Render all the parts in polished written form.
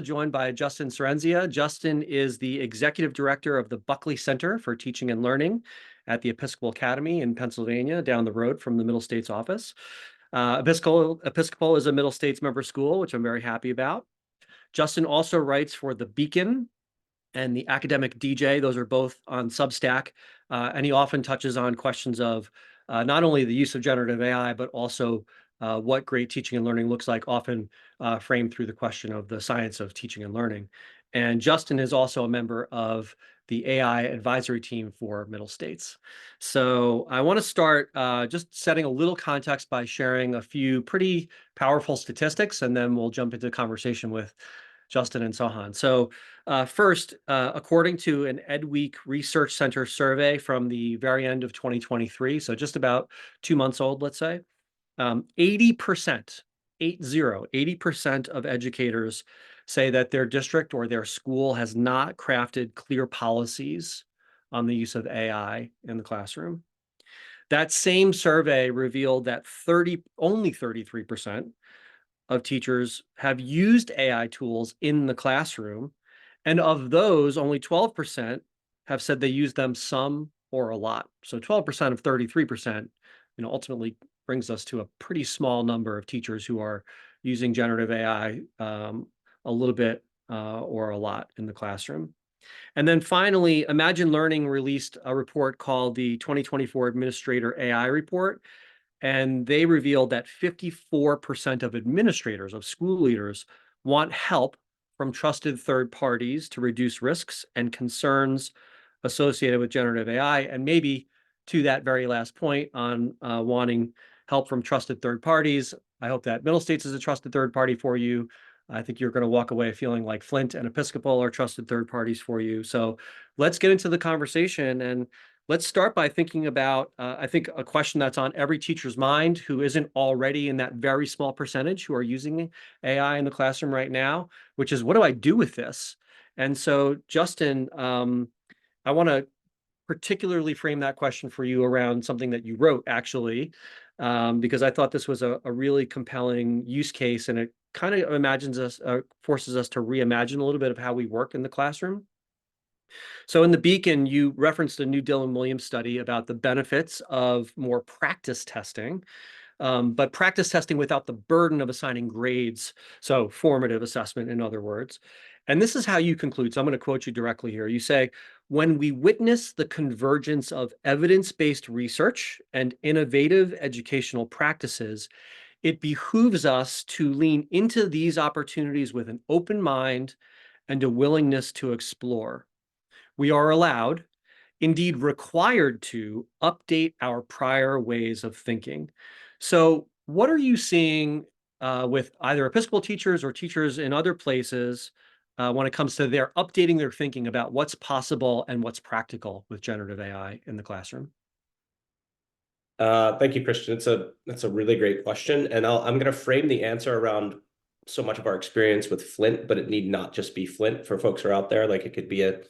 Joined by Justin Cerenzia. Justin is the Executive Director of the Buckley Center for Teaching and Learning at the Episcopal Academy in Pennsylvania, down the road from the Middle States office. Episcopal is a Middle States member school, which I'm very happy about. Justin also writes for The Beacon and the Academic DJ. Those are both on Substack, and he often touches on questions of not only the use of generative AI, but also what great teaching and learning looks like, often framed through the question of the science of teaching and learning. And Justin is also a member of the AI advisory team for Middle States. So I want to start just setting a little context by sharing a few pretty powerful statistics, and then we'll jump into conversation with Justin and Sohan. So first, according to an EdWeek Research Center survey from the very end of 2023, so just about 2 months old, let's say, 80%, 80% of educators say that their district or their school has not crafted clear policies on the use of AI in the classroom. That same survey revealed that only 33% of teachers have used AI tools in the classroom. And of those, only 12% have said they use them some or a lot. So 12% of 33%, ultimately brings us to a pretty small number of teachers who are using generative AI a little bit or a lot in the classroom. And then finally, Imagine Learning released a report called the 2024 Administrator AI Report. And they revealed that 54% of administrators, of school leaders, want help from trusted third parties to reduce risks and concerns associated with generative AI. And maybe to that very last point on wanting help from trusted third parties, I hope that Middle States is a trusted third party for you. I think you're going to walk away feeling like Flint and Episcopal are trusted third parties for you. So let's get into the conversation, and let's start by thinking about, I think, a question that's on every teacher's mind who isn't already in that very small percentage who are using AI in the classroom right now, which is, what do I do with this? And so, Justin, I want to particularly frame that question for you around something that you wrote, actually, because I thought this was a really compelling use case, and it kind of forces us to reimagine a little bit of how we work in the classroom. So in The Beacon, you referenced a new Dylan Williams study about the benefits of more practice testing, but practice testing without the burden of assigning grades, so formative assessment, in other words. And this is how you conclude. So I'm going to quote you directly here. You say, when we witness the convergence of evidence-based research and innovative educational practices, it behooves us to lean into these opportunities with an open mind and a willingness to explore. We are allowed, indeed required, to update our prior ways of thinking. So what are you seeing with either Episcopal teachers or teachers in other places when it comes to their updating their thinking about what's possible and what's practical with generative AI in the classroom? Thank you, Christian. That's a really great question, and I'm going to frame the answer around so much of our experience with Flint, but it need not just be Flint for folks who are out there. Like, it could be a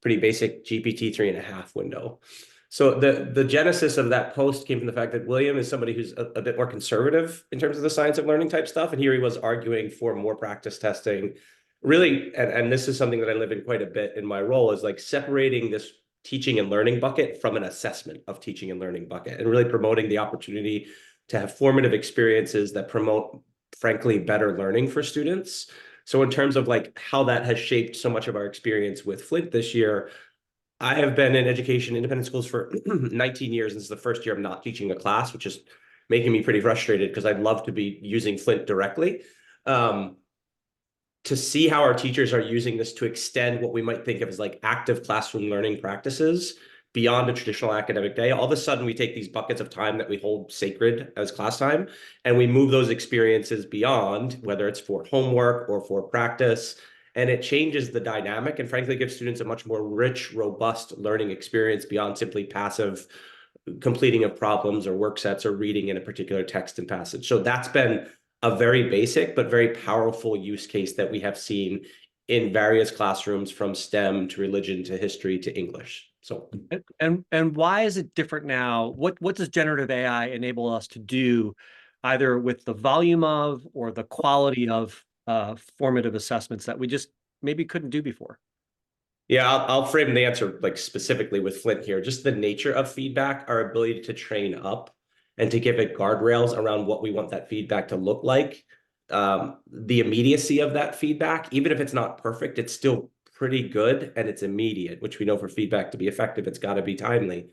pretty basic GPT 3.5 window. So the genesis of that post came from the fact that William is somebody who's a bit more conservative in terms of the science of learning type stuff, and here he was arguing for more practice testing. Really, and this is something that I live in quite a bit in my role, is like separating this teaching and learning bucket from an assessment of teaching and learning bucket, and really promoting the opportunity to have formative experiences that promote, frankly, better learning for students. So in terms of like how that has shaped so much of our experience with Flint this year, I have been in education, independent schools for 19 years, and this is the first year I'm not teaching a class, which is making me pretty frustrated because I'd love to be using Flint directly. To see how our teachers are using this to extend what we might think of as like active classroom learning practices beyond a traditional academic day. All of a sudden, we take these buckets of time that we hold sacred as class time, and we move those experiences beyond, whether it's for homework or for practice, and it changes the dynamic and frankly gives students a much more rich, robust learning experience beyond simply passive completing of problems or work sets or reading in a particular text and passage. So that's been a very basic but very powerful use case that we have seen in various classrooms, from STEM to religion to history to English. So, and why is it different now? What does generative AI enable us to do, either with the volume of or the quality of formative assessments that we just maybe couldn't do before? Yeah, I'll frame the answer like specifically with Flint here. Just the nature of feedback, our ability to train up and to give it guardrails around what we want that feedback to look like. The immediacy of that feedback, even if it's not perfect, it's still pretty good and it's immediate, which we know for feedback to be effective, it's got to be timely.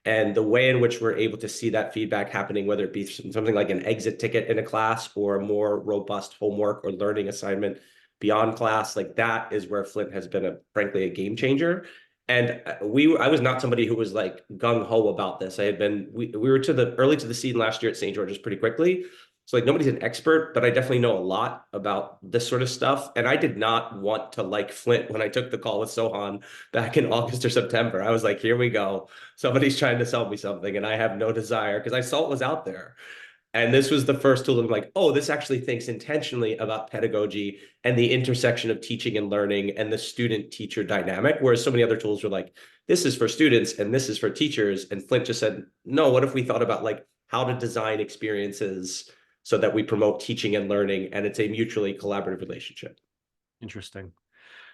And the way in which we're able to see that feedback happening, whether it be something like an exit ticket in a class or a more robust homework or learning assignment beyond class, like that is where Flint has been frankly a game changer. And I was not somebody who was like gung ho about this. We were early to the scene last year at St. George's pretty quickly. So like nobody's an expert, but I definitely know a lot about this sort of stuff. And I did not want to like Flint when I took the call with Sohan back in August or September. I was like, here we go. Somebody's trying to sell me something and I have no desire because I saw it was out there. And this was the first tool I'm like, oh, this actually thinks intentionally about pedagogy and the intersection of teaching and learning and the student-teacher dynamic, whereas so many other tools were like, this is for students and this is for teachers. And Flint just said, no, what if we thought about like how to design experiences so that we promote teaching and learning and it's a mutually collaborative relationship. Interesting.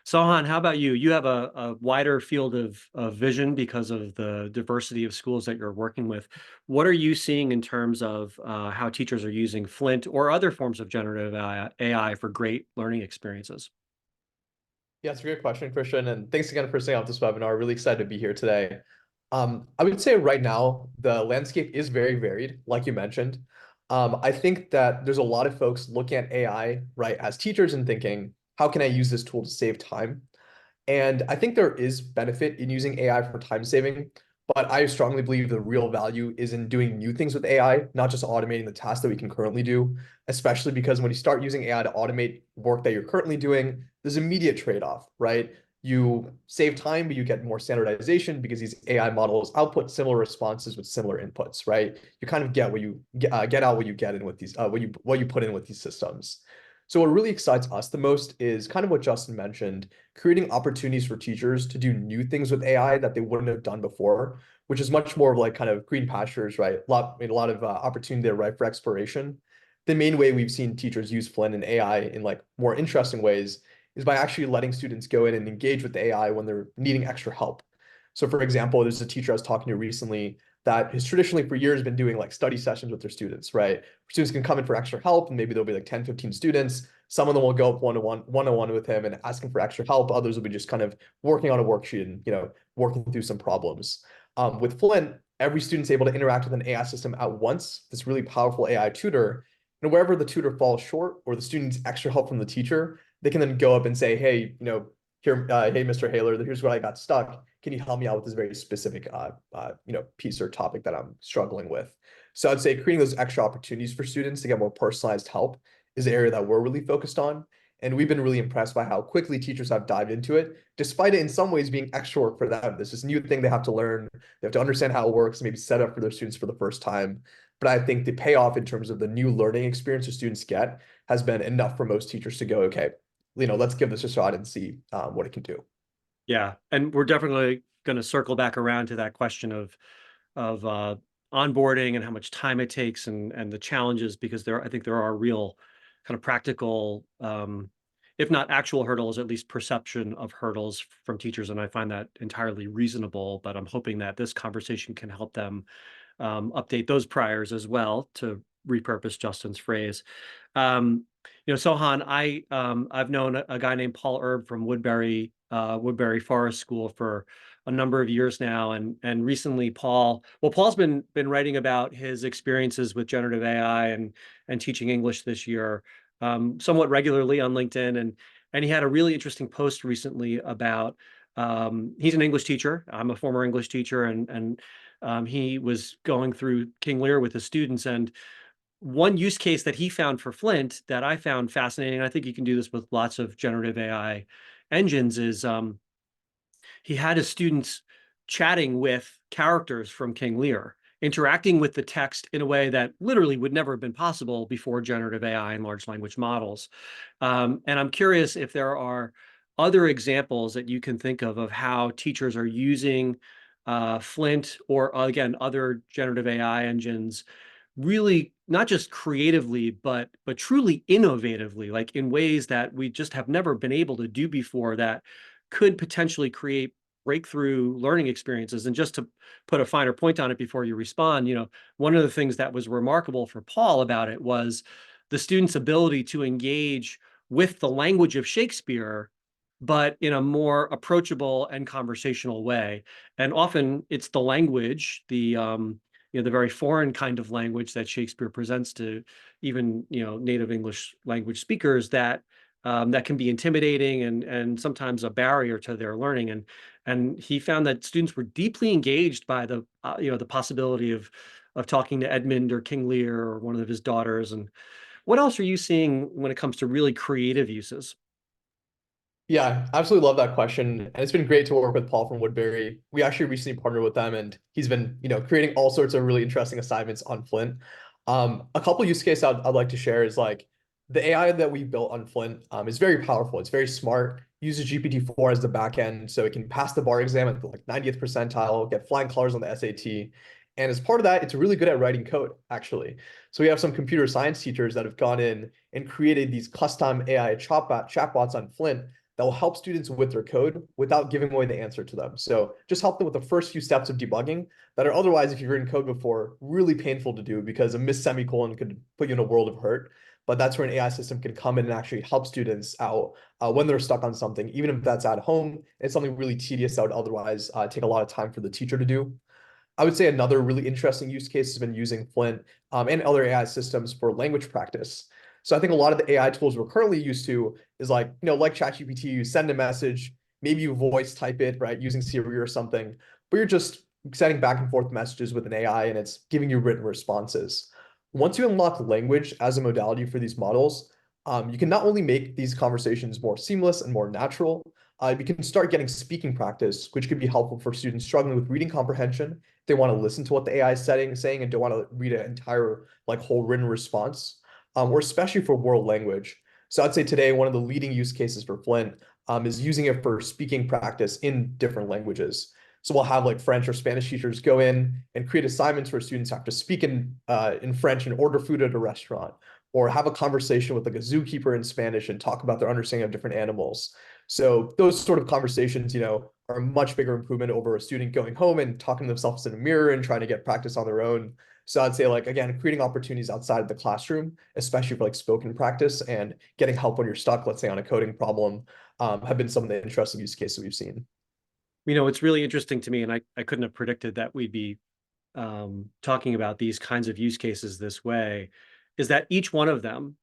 Sohan, how about you? You have a wider field of vision because of the diversity of schools that you're working with. What are you seeing in terms of how teachers are using Flint or other forms of generative AI for great learning experiences? Yeah, it's a great question, Christian. And thanks again for setting up this webinar. Really excited to be here today. I would say right now, the landscape is very varied, like you mentioned. I think that there's a lot of folks looking at AI, right, as teachers and thinking, how can I use this tool to save time? And I think there is benefit in using AI for time saving, but I strongly believe the real value is in doing new things with AI, not just automating the tasks that we can currently do, especially because when you start using AI to automate work that you're currently doing, there's immediate trade-off, right? You save time, but you get more standardization because these AI models output similar responses with similar inputs, right? You kind of get what you get out what you get in with these what you put in with these systems. So what really excites us the most is kind of what Justin mentioned, creating opportunities for teachers to do new things with AI that they wouldn't have done before, which is much more of like kind of green pastures, right? A lot of opportunity there, right, for exploration. The main way we've seen teachers use Flint and AI in like more interesting ways is by actually letting students go in and engage with AI when they're needing extra help. So for example, there's a teacher I was talking to recently that has traditionally for years been doing like study sessions with their students, right? Students can come in for extra help and maybe there'll be like 10, 15 students. Some of them will go up one-on-one with him and asking for extra help. Others will be just kind of working on a worksheet and, working through some problems. With Flint, every student's able to interact with an AI system at once, this really powerful AI tutor. And wherever the tutor falls short or the student needs extra help from the teacher, they can then go up and say, hey, here, hey, Mr. Haler, here's where I got stuck. Can you help me out with this very specific, piece or topic that I'm struggling with? So I'd say creating those extra opportunities for students to get more personalized help is the area that we're really focused on. And we've been really impressed by how quickly teachers have dived into it, despite it in some ways being extra work for them. This is a new thing they have to learn. They have to understand how it works, maybe set up for their students for the first time. But I think the payoff in terms of the new learning experience the students get has been enough for most teachers to go, okay, let's give this a shot and see what it can do. Yeah, and we're definitely going to circle back around to that question of onboarding and how much time it takes and the challenges, because I think there are real kind of practical, if not actual hurdles, at least perception of hurdles from teachers, and I find that entirely reasonable. But I'm hoping that this conversation can help them update those priors as well, to repurpose Justin's phrase. Sohan, I've known a guy named Paul Erb from Woodbury Forest School for a number of years now, and recently Paul's been writing about his experiences with generative AI and teaching English this year, somewhat regularly on LinkedIn, and he had a really interesting post recently about he's an English teacher. I'm a former English teacher, and he was going through King Lear with his students, and one use case that he found for Flint that I found fascinating, and I think you can do this with lots of generative AI engines, is he had his students chatting with characters from King Lear, interacting with the text in a way that literally would never have been possible before generative AI and large language models. And I'm curious if there are other examples that you can think of how teachers are using Flint or, again, other generative AI engines really not just creatively, but truly innovatively, like in ways that we just have never been able to do before, that could potentially create breakthrough learning experiences. And just to put a finer point on it before you respond, one of the things that was remarkable for Paul about it was the students' ability to engage with the language of Shakespeare, but in a more approachable and conversational way. And often it's the language, the very foreign kind of language that Shakespeare presents to even native English language speakers, that can be intimidating and sometimes a barrier to their learning. And he found that students were deeply engaged by the possibility of talking to Edmund or King Lear or one of his daughters. And what else are you seeing when it comes to really creative uses? Yeah, absolutely love that question. And it's been great to work with Paul from Woodbury. We actually recently partnered with them, and he's been, creating all sorts of really interesting assignments on Flint. A couple use cases I'd like to share is like the AI that we built on Flint is very powerful. It's very smart, uses GPT-4 as the backend, so it can pass the bar exam at the like 90th percentile, get flying colors on the SAT. And as part of that, it's really good at writing code, actually. So we have some computer science teachers that have gone in and created these custom AI chatbots on Flint that will help students with their code without giving away the answer to them. So just help them with the first few steps of debugging that are otherwise, if you've written code before, really painful to do because a missed semicolon could put you in a world of hurt. But that's where an AI system can come in and actually help students out when they're stuck on something, even if that's at home. It's something really tedious that would otherwise take a lot of time for the teacher to do. I would say another really interesting use case has been using Flint and other AI systems for language practice. So I think a lot of the AI tools we're currently used to is like, like ChatGPT, you send a message, maybe you voice type it, right, using Siri or something, but you're just sending back and forth messages with an AI and it's giving you written responses. Once you unlock language as a modality for these models, you can not only make these conversations more seamless and more natural, you can start getting speaking practice, which could be helpful for students struggling with reading comprehension. They want to listen to what the AI is saying and don't want to read an entire like whole written response, or especially for world language. So I'd say today one of the leading use cases for Flint is using it for speaking practice in different languages. So we'll have like French or Spanish teachers go in and create assignments where students have to speak in French and order food at a restaurant, or have a conversation with like a zookeeper in Spanish and talk about their understanding of different animals. So those sort of conversations, are a much bigger improvement over a student going home and talking to themselves in a mirror and trying to get practice on their own. So I'd say like, again, creating opportunities outside of the classroom, especially for like spoken practice and getting help when you're stuck, let's say on a coding problem, have been some of the interesting use cases we've seen. It's really interesting to me, and I couldn't have predicted that we'd be talking about these kinds of use cases this way, is that each one of them,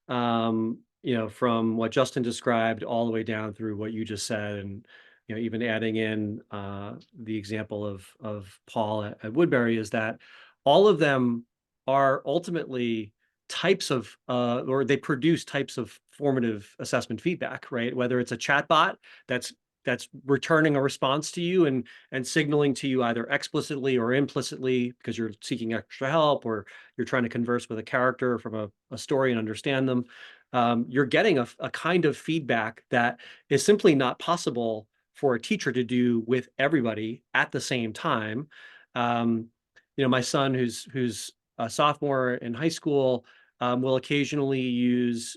from what Justin described all the way down through what you just said, and even adding in the example of Paul at Woodbury, is that all of them are ultimately types of or they produce types of formative assessment feedback, right? Whether it's a chatbot that's returning a response to you and signaling to you either explicitly or implicitly because you're seeking extra help, or you're trying to converse with a character from a story and understand them. You're getting a kind of feedback that is simply not possible for a teacher to do with everybody at the same time. Um, my son, who's a sophomore in high school, will occasionally use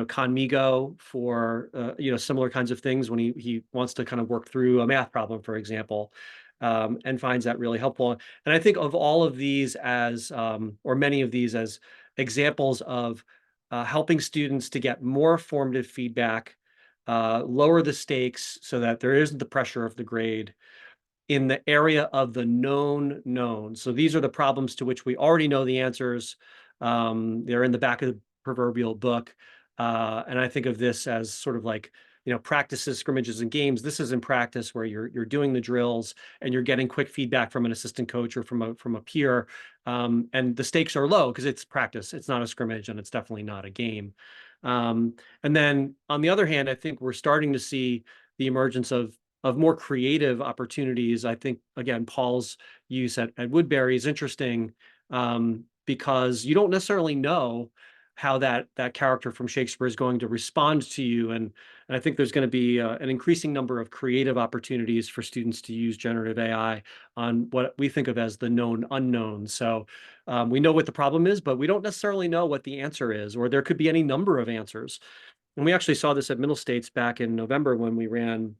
Conmigo for similar kinds of things when he wants to kind of work through a math problem, for example, and finds that really helpful. And I think of all of these as or many of these as examples of helping students to get more formative feedback, lower the stakes so that there isn't the pressure of the grade in the area of the known. So these are the problems to which we already know the answers. They're in the back of the proverbial book. And I think of this as sort of like, practices, scrimmages, and games. This is in practice where you're doing the drills and you're getting quick feedback from an assistant coach or from a peer. And the stakes are low because it's practice. It's not a scrimmage, and it's definitely not a game. And then on the other hand, I think we're starting to see the emergence of more creative opportunities. I think, again, Paul's use at Woodbury is interesting because you don't necessarily know how that character from Shakespeare is going to respond to you. And And I think there's going to be an increasing number of creative opportunities for students to use generative AI on what we think of as the known unknown. So we know what the problem is, but we don't necessarily know what the answer is, or there could be any number of answers. And we actually saw this at Middle States back in November when we ran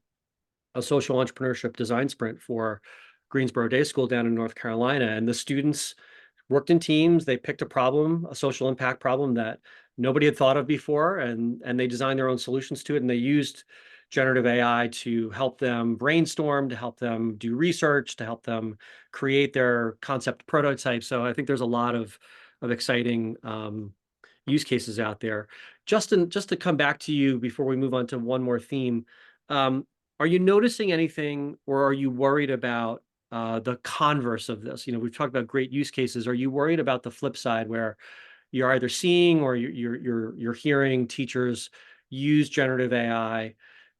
a social entrepreneurship design sprint for Greensboro Day School down in North Carolina. And the students worked in teams. They picked a problem, a social impact problem that nobody had thought of before, and they designed their own solutions to it. And they used generative AI to help them brainstorm, to help them do research, to help them create their concept prototype. So I think there's a lot of exciting use cases out there. Justin, just to come back to you before we move on to one more theme, are you noticing anything, or are you worried about the converse of this? You know, we've talked about great use cases. Are you worried about the flip side, where you're either seeing or you're hearing teachers use generative AI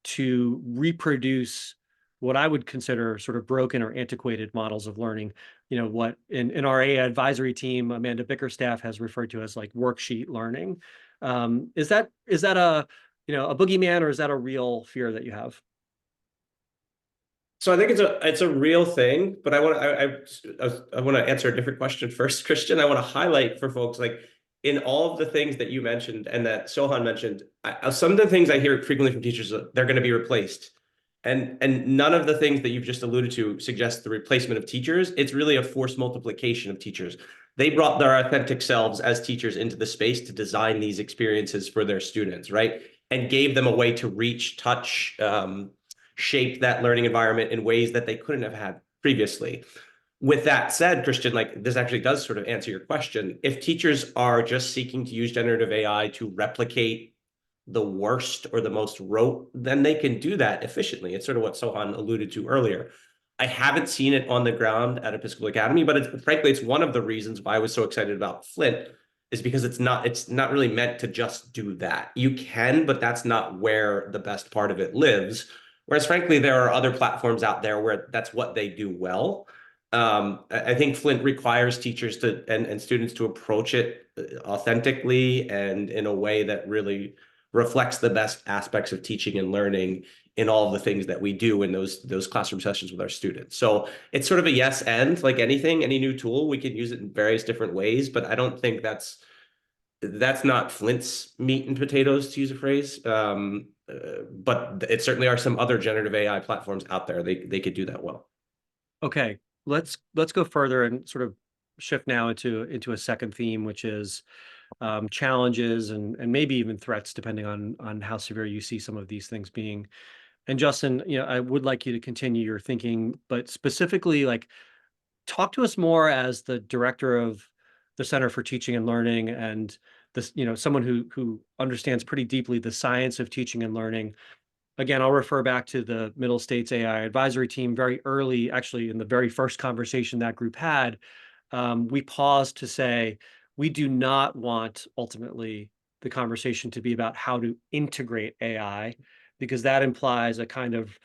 to reproduce what I would consider sort of broken or antiquated models of learning? You know, what in our AI advisory team, Amanda Bickerstaff has referred to as like worksheet learning. Is that a, you know, a boogeyman, or is that a real fear that you have? So I think it's a real thing, but I want to answer a different question first, Christian. I want to highlight for folks, like, in all of the things that you mentioned and that Sohan mentioned, some of the things I hear frequently from teachers, they're going to be replaced, and none of the things that you've just alluded to suggest the replacement of teachers. It's really a forced multiplication of teachers. They brought their authentic selves as teachers into the space to design these experiences for their students, right? And gave them a way to reach, touch, shape that learning environment in ways that they couldn't have had previously. With that said, Christian, like, this actually does sort of answer your question. If teachers are just seeking to use generative AI to replicate the worst or the most rote, then they can do that efficiently. It's sort of what Sohan alluded to earlier. I haven't seen it on the ground at Episcopal Academy, but frankly, it's one of the reasons why I was so excited about Flint, is because it's not really meant to just do that. You can, but that's not where the best part of it lives. Whereas, frankly, there are other platforms out there where that's what they do well. I think Flint requires teachers to and students to approach it authentically and in a way that really reflects the best aspects of teaching and learning in all of the things that we do in those classroom sessions with our students. So it's sort of a yes and, like anything, any new tool, we can use it in various different ways, but I don't think that's not Flint's meat and potatoes, to use a phrase. But it certainly are some other generative AI platforms out there. They could do that well. Okay, let's go further and sort of shift now into a second theme, which is challenges and maybe even threats, depending on how severe you see some of these things being. And Justin, you know, I would like you to continue your thinking, but specifically, like, talk to us more as the director of the Center for Teaching and Learning, and this, you know, someone who understands pretty deeply the science of teaching and learning. Again, I'll refer back to the Middle States AI advisory team. Very early, actually, in the very first conversation that group had, we paused to say, we do not want ultimately the conversation to be about how to integrate AI, because that implies a kind of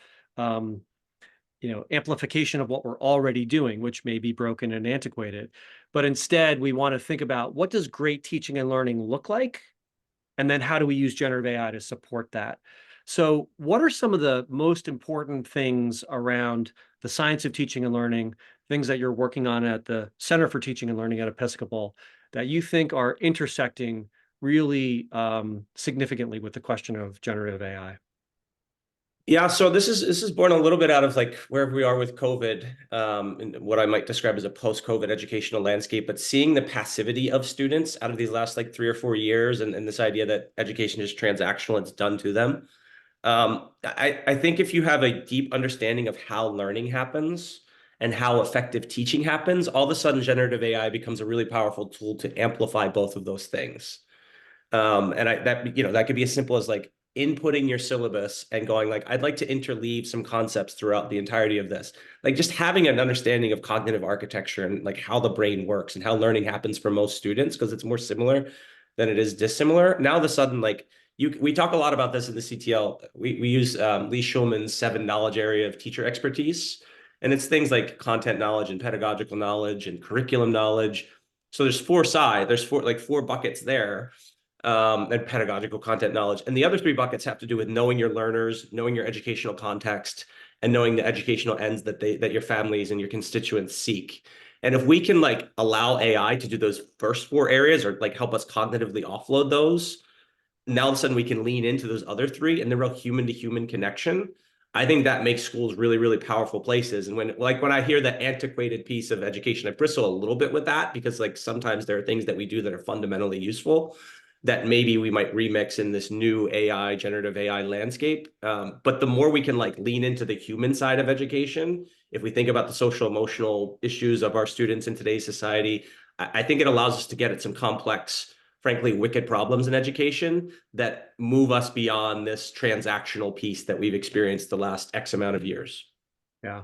you know, amplification of what we're already doing, which may be broken and antiquated. But instead, we want to think about, what does great teaching and learning look like? And then how do we use generative AI to support that? So what are some of the most important things around the science of teaching and learning, things that you're working on at the Center for Teaching and Learning at Episcopal, that you think are intersecting really significantly with the question of generative AI? Yeah, so this is born a little bit out of, like, where we are with COVID, and what I might describe as a post-COVID educational landscape, but seeing the passivity of students out of these last, like, 3 or 4 years, and this idea that education is transactional, it's done to them. I think if you have a deep understanding of how learning happens and how effective teaching happens, all of a sudden generative AI becomes a really powerful tool to amplify both of those things. And that could be as simple as, like, inputting your syllabus and going, like, I'd like to interleave some concepts throughout the entirety of this. Like, just having an understanding of cognitive architecture and, like, how the brain works and how learning happens for most students, because it's more similar than it is dissimilar. Now, all of a sudden, like, we talk a lot about this in the CTL. We use Lee Schulman's 7 knowledge area of teacher expertise. And it's things like content knowledge and pedagogical knowledge and curriculum knowledge. So there's 4 sides, there's 4 buckets there. and pedagogical content knowledge. And the other three buckets have to do with knowing your learners, knowing your educational context, and knowing the educational ends that your families and your constituents seek. And if we can like allow AI to do those first four areas or like help us cognitively offload those, now all of a sudden we can lean into those other three and the real human to human connection. I think that makes schools really, really powerful places. And when I hear that antiquated piece of education, I bristle a little bit with that because like sometimes there are things that we do that are fundamentally useful that maybe we might remix in this new AI, generative AI landscape. But the more we can like lean into the human side of education, if we think about the social emotional issues of our students in today's society, I think it allows us to get at some complex, frankly, wicked problems in education that move us beyond this transactional piece that we've experienced the last X amount of years. Yeah.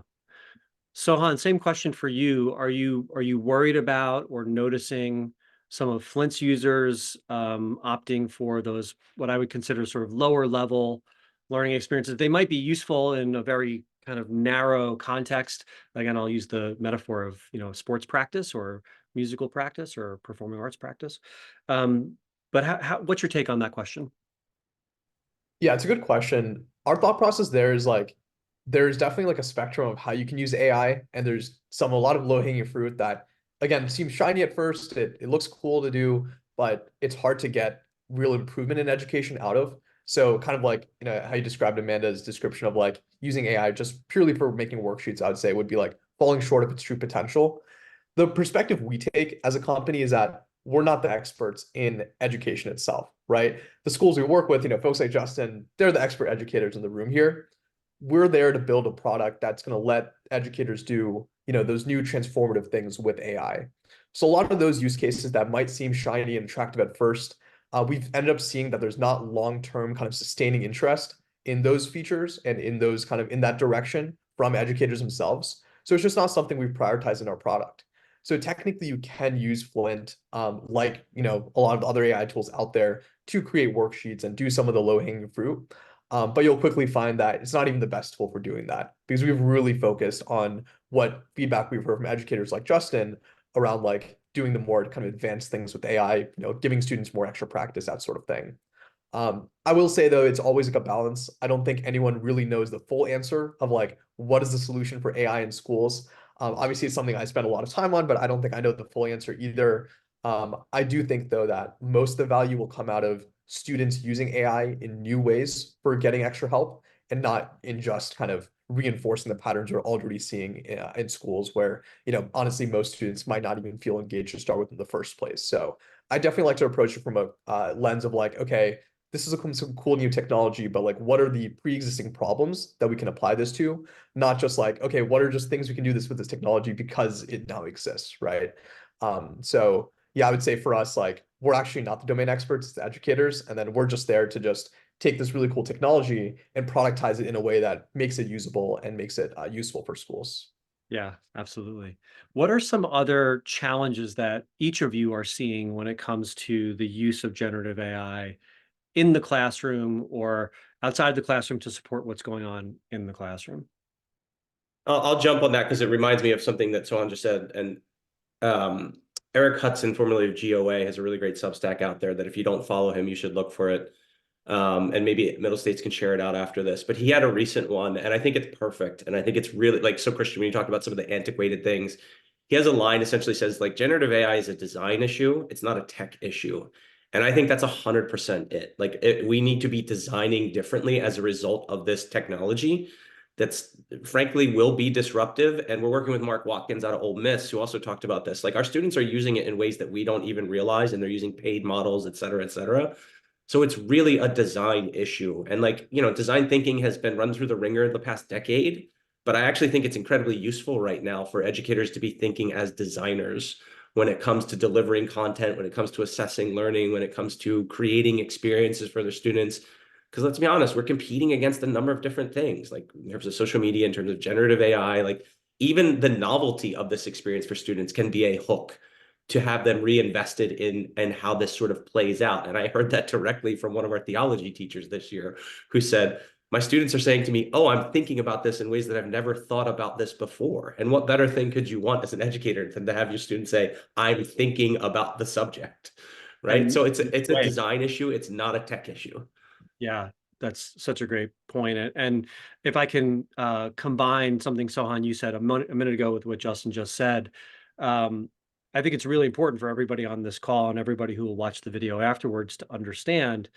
Sohan, same question for you. Are you worried about or noticing some of Flint's users opting for those, what I would consider sort of lower level learning experiences? They might be useful in a very kind of narrow context. Again, I'll use the metaphor of, sports practice or musical practice or performing arts practice. But what's your take on that question? Yeah, it's a good question. Our thought process there is like there's definitely like a spectrum of how you can use AI, and there's a lot of low-hanging fruit that again seems shiny at first. It looks cool to do, but it's hard to get real improvement in education out of. So kind of like how you described Amanda's description of like using AI just purely for making worksheets, I would say would be like falling short of its true potential. The perspective we take as a company is that we're not the experts in education itself, right? The schools we work with, folks like Justin, they're the expert educators in the room here. We're there to build a product that's going to let educators do, those new transformative things with AI. So a lot of those use cases that might seem shiny and attractive at first, we've ended up seeing that there's not long-term kind of sustaining interest in those features and in those kind of in that direction from educators themselves. So it's just not something we've prioritized in our product. So technically you can use Flint, like, a lot of the other AI tools out there to create worksheets and do some of the low-hanging fruit. But you'll quickly find that it's not even the best tool for doing that because we've really focused on what feedback we've heard from educators like Justin around like doing the more kind of advanced things with AI, giving students more extra practice, that sort of thing. I will say though, it's always like a balance. I don't think anyone really knows the full answer of like, what is the solution for AI in schools? Obviously, it's something I spend a lot of time on, but I don't think I know the full answer either. I do think, though, that most of the value will come out of students using AI in new ways for getting extra help and not in just kind of reinforcing the patterns we're already seeing in schools where, honestly, most students might not even feel engaged to start with in the first place. So I definitely like to approach it from a lens of like, okay, this is some cool new technology, but like, what are the pre-existing problems that we can apply this to? Not just like, okay, what are just things we can do this with this technology because it now exists, right? So yeah, I would say for us, like, we're actually not the domain experts, it's the educators, and then we're just there to just take this really cool technology and productize it in a way that makes it usable and makes it useful for schools. Yeah, absolutely. What are some other challenges that each of you are seeing when it comes to the use of generative AI in the classroom or outside the classroom to support what's going on in the classroom? I'll jump on that because it reminds me of something that Sohan just said. And Eric Hudson, formerly of GOA, has a really great Substack out there that if you don't follow him, you should look for it. And maybe Middle States can share it out after this. But he had a recent one, and I think it's perfect. And I think it's really like, so Christian, when you talked about some of the antiquated things, he has a line essentially says like generative AI is a design issue. It's not a tech issue. And I think that's 100% it. Like we need to be designing differently as a result of this technology that's frankly will be disruptive. And we're working with Mark Watkins out of Ole Miss, who also talked about this. Like our students are using it in ways that we don't even realize, and they're using paid models, et cetera, et cetera. So it's really a design issue. And like, design thinking has been run through the ringer the past decade, but I actually think it's incredibly useful right now for educators to be thinking as designers when it comes to delivering content, when it comes to assessing learning, when it comes to creating experiences for their students. Because let's be honest, we're competing against a number of different things, like in terms of social media, in terms of generative AI, like even the novelty of this experience for students can be a hook to have them reinvested in how this sort of plays out. And I heard that directly from one of our theology teachers this year, who said, my students are saying to me, oh, I'm thinking about this in ways that I've never thought about this before. And what better thing could you want as an educator than to have your students say, I'm thinking about the subject, right? And So it's a right. design issue. It's not a tech issue. Yeah, that's such a great point. And if I can combine something, Sohan, you said a minute ago with what Justin just said, um, I think it's really important for everybody on this call and everybody who will watch the video afterwards to understand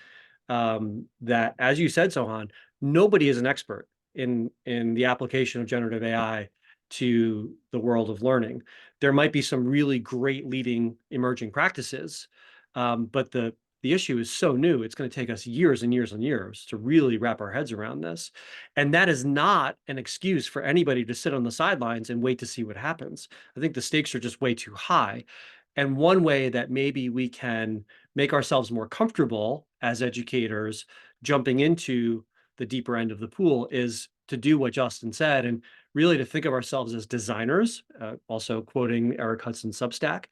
that, as you said, Sohan, nobody is an expert in the application of generative AI to the world of learning. There might be some really great leading emerging practices, but the issue is so new, it's going to take us years and years and years to really wrap our heads around this. And that is not an excuse for anybody to sit on the sidelines and wait to see what happens. I think the stakes are just way too high. And one way that maybe we can make ourselves more comfortable as educators jumping into the deeper end of the pool is to do what Justin said and really to think of ourselves as designers, also quoting Eric Hudson's Substack,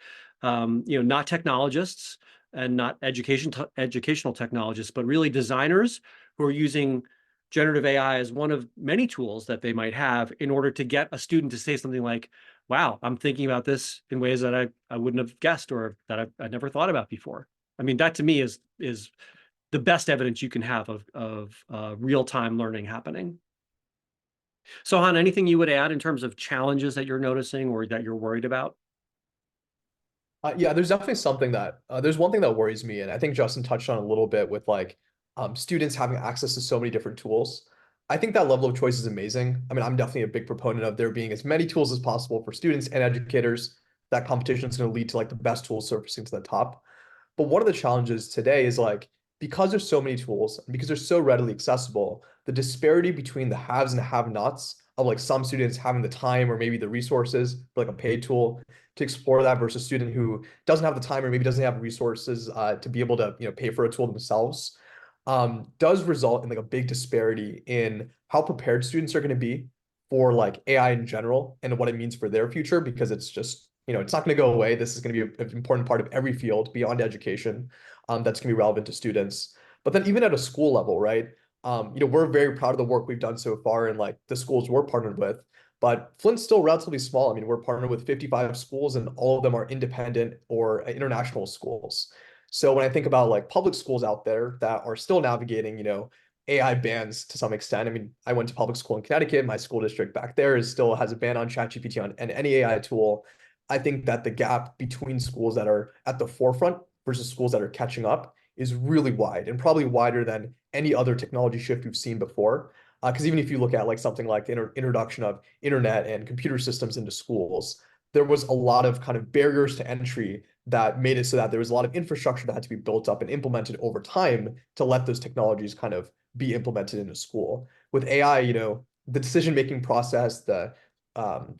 not technologists and not educational technologists, but really designers who are using generative AI as one of many tools that they might have in order to get a student to say something like, wow, I'm thinking about this in ways that I wouldn't have guessed or that I never thought about before. I mean, that to me is the best evidence you can have of real-time learning happening. Sohan, anything you would add in terms of challenges that you're noticing or that you're worried about? Yeah, there's definitely something that there's one thing that worries me, and I think Justin touched on a little bit with like students having access to so many different tools. I think that level of choice is amazing. I mean, I'm definitely a big proponent of there being as many tools as possible for students and educators. That competition is going to lead to like the best tools surfacing to the top. But one of the challenges today is like because there's so many tools and because they're so readily accessible, the disparity between the haves and the have-nots of like some students having the time or maybe the resources for like a paid tool to explore that versus a student who doesn't have the time or maybe doesn't have resources to be able to pay for a tool themselves does result in like a big disparity in how prepared students are going to be for like AI in general and what it means for their future because it's just it's not going to go away. This is going to be an important part of every field beyond education that's going to be relevant to students. But then even at a school level, right? We're very proud of the work we've done so far and like the schools we're partnered with. But Flint's still relatively small. I mean, we're partnered with 55 schools and all of them are independent or international schools. So when I think about like public schools out there that are still navigating, AI bans to some extent. I mean, I went to public school in Connecticut. My school district back there still has a ban on ChatGPT and any AI tool. I think that the gap between schools that are at the forefront versus schools that are catching up is really wide and probably wider than any other technology shift we've seen before. Because even if you look at like something like the introduction of internet and computer systems into schools, there was a lot of kind of barriers to entry that made it so that there was a lot of infrastructure that had to be built up and implemented over time to let those technologies kind of be implemented in a school. With AI, the decision-making process, the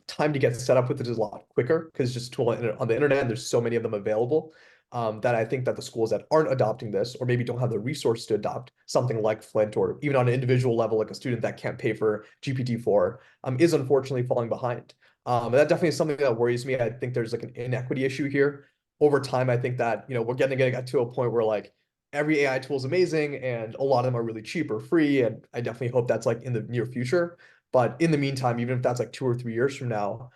time to get set up with it is a lot quicker because it's just a tool on the internet and there's so many of them available that I think that the schools that aren't adopting this or maybe don't have the resource to adopt something like Flint or even on an individual level like a student that can't pay for GPT-4 is unfortunately falling behind. That definitely is something that worries me. I think there's like an inequity issue here. Over time, I think that we're getting to a point where like every AI tool is amazing and a lot of them are really cheap or free. And I definitely hope that's like in the near future. But in the meantime, even if that's like 2 or 3 years from now,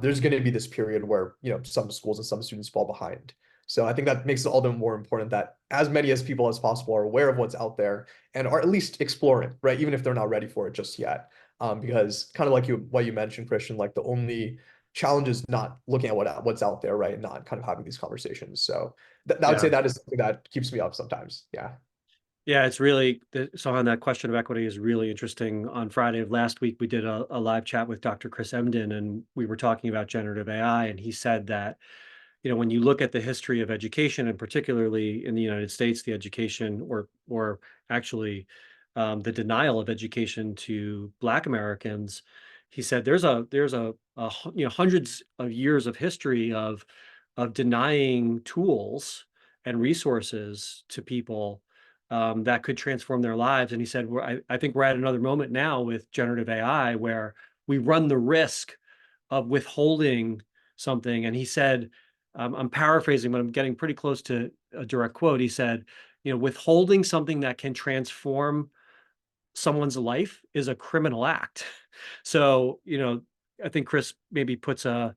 there's going to be this period where some schools and some students fall behind. So I think that makes it all the more important that as many as people as possible are aware of what's out there and are at least exploring, right? Even if they're not ready for it just yet. Because kind of like what you mentioned, Christian, like the only challenge is not looking at what's out there, right? And not kind of having these conversations. So I would say Yeah. that is something that keeps me up sometimes. Yeah. Yeah, it's really so on that question of equity is really interesting. On Friday of last week, we did a live chat with Dr. Chris Emden, and we were talking about generative AI, and he said that when you look at the history of education, and particularly in the United States, the education or actually the denial of education to Black Americans, he said there's a hundreds of years of history of denying tools and resources to people that could transform their lives. And he said, I think we're at another moment now with generative AI where we run the risk of withholding something. And he said, I'm paraphrasing, but I'm getting pretty close to a direct quote. He said, withholding something that can transform someone's life is a criminal act. So, I think Chris maybe puts an